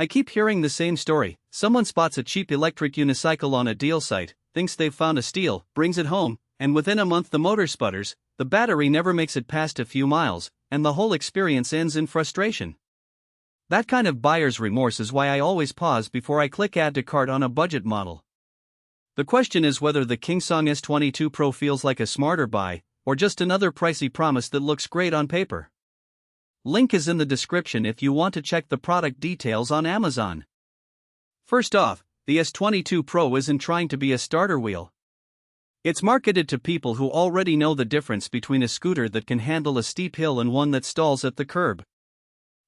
I keep hearing the same story. Someone spots a cheap electric unicycle on a deal site, thinks they've found a steal, brings it home, and within a month the motor sputters, the battery never makes it past a few miles, and the whole experience ends in frustration. That kind of buyer's remorse is why I always pause before I click add to cart on a budget model. The question is whether the Kingsong S22PRO feels like a smarter buy, or just another pricey promise that looks great on paper. Link is in the description if you want to check the product details on Amazon. First off, the S22PRO isn't trying to be a starter wheel. It's marketed to people who already know the difference between a scooter that can handle a steep hill and one that stalls at the curb.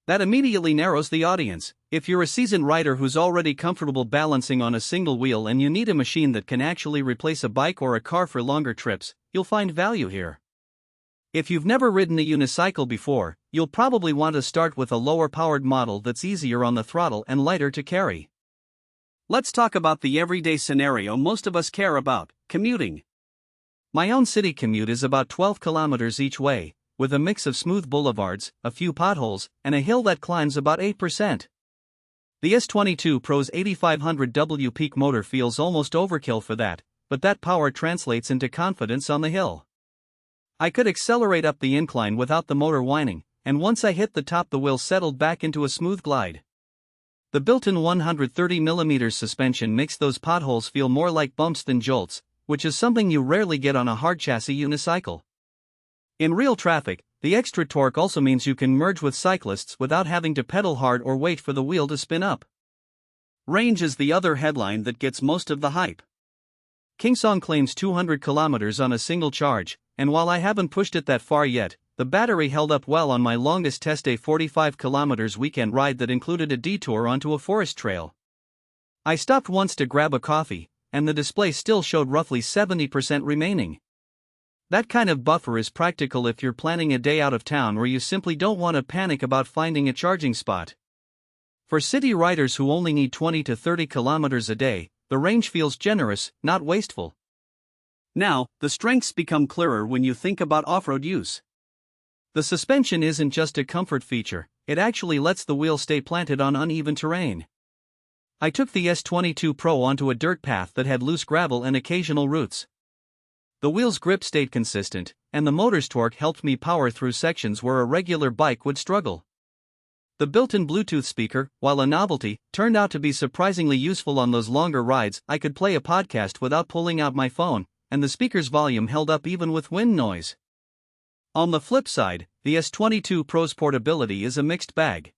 That immediately narrows the audience. If you're a seasoned rider who's already comfortable balancing on a single wheel and you need a machine that can actually replace a bike or a car for longer trips, you'll find value here. If you've never ridden a unicycle before, you'll probably want to start with a lower-powered model that's easier on the throttle and lighter to carry. Let's talk about the everyday scenario most of us care about: commuting. My own city commute is about 12 kilometers each way, with a mix of smooth boulevards, a few potholes, and a hill that climbs about 8%. The S22PRO's 8500W peak motor feels almost overkill for that, but that power translates into confidence on the hill. I could accelerate up the incline without the motor whining, and once I hit the top the wheel settled back into a smooth glide. The built-in 130mm suspension makes those potholes feel more like bumps than jolts, which is something you rarely get on a hard-chassis unicycle. In real traffic, the extra torque also means you can merge with cyclists without having to pedal hard or wait for the wheel to spin up. Range is the other headline that gets most of the hype. Kingsong claims 200 kilometers on a single charge, and while I haven't pushed it that far yet, the battery held up well on my longest test day 45 kilometers weekend ride that included a detour onto a forest trail. I stopped once to grab a coffee, and the display still showed roughly 70% remaining. That kind of buffer is practical if you're planning a day out of town where you simply don't want to panic about finding a charging spot. For city riders who only need 20 to 30 kilometers a day, the range feels generous, not wasteful. Now, the strengths become clearer when you think about off-road use. The suspension isn't just a comfort feature, it actually lets the wheel stay planted on uneven terrain. I took the S22PRO onto a dirt path that had loose gravel and occasional roots. The wheel's grip stayed consistent, and the motor's torque helped me power through sections where a regular bike would struggle. The built-in Bluetooth speaker, while a novelty, turned out to be surprisingly useful on those longer rides. I could play a podcast without pulling out my phone, and the speaker's volume held up even with wind noise. On the flip side, the S22PRO's portability is a mixed bag.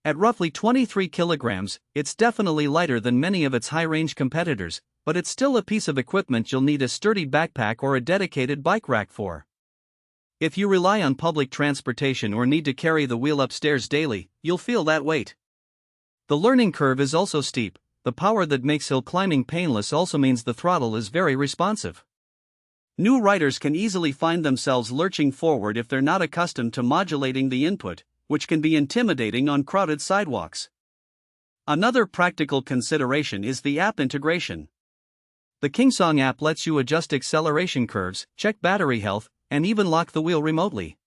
At roughly 23 kilograms, it's definitely lighter than many of its high-range competitors, but it's still a piece of equipment you'll need a sturdy backpack or a dedicated bike rack for. If you rely on public transportation or need to carry the wheel upstairs daily, you'll feel that weight. The learning curve is also steep. The power that makes hill climbing painless also means the throttle is very responsive. New riders can easily find themselves lurching forward if they're not accustomed to modulating the input, which can be intimidating on crowded sidewalks. Another practical consideration is the app integration. The Kingsong app lets you adjust acceleration curves, check battery health, and even lock the wheel remotely.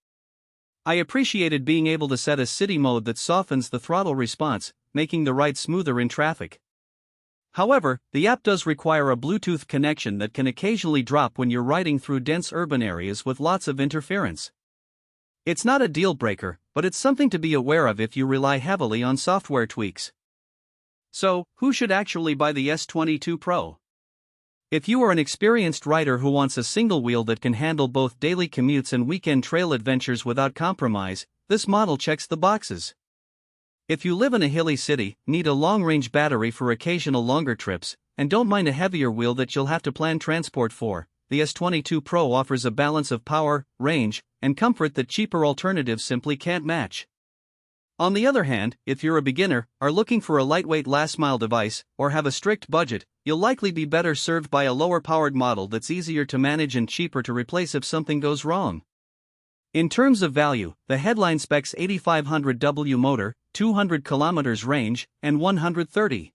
I appreciated being able to set a city mode that softens the throttle response, making the ride smoother in traffic. However, the app does require a Bluetooth connection that can occasionally drop when you're riding through dense urban areas with lots of interference. It's not a deal breaker, but it's something to be aware of if you rely heavily on software tweaks. So, who should actually buy the S22PRO? If you are an experienced rider who wants a single wheel that can handle both daily commutes and weekend trail adventures without compromise, this model checks the boxes. If you live in a hilly city, need a long-range battery for occasional longer trips, and don't mind a heavier wheel that you'll have to plan transport for, the S22PRO offers a balance of power, range, and comfort that cheaper alternatives simply can't match. On the other hand, if you're a beginner, are looking for a lightweight last-mile device, or have a strict budget, you'll likely be better served by a lower-powered model that's easier to manage and cheaper to replace if something goes wrong. In terms of value, the headline specs 8500W motor, 200 km range, and 130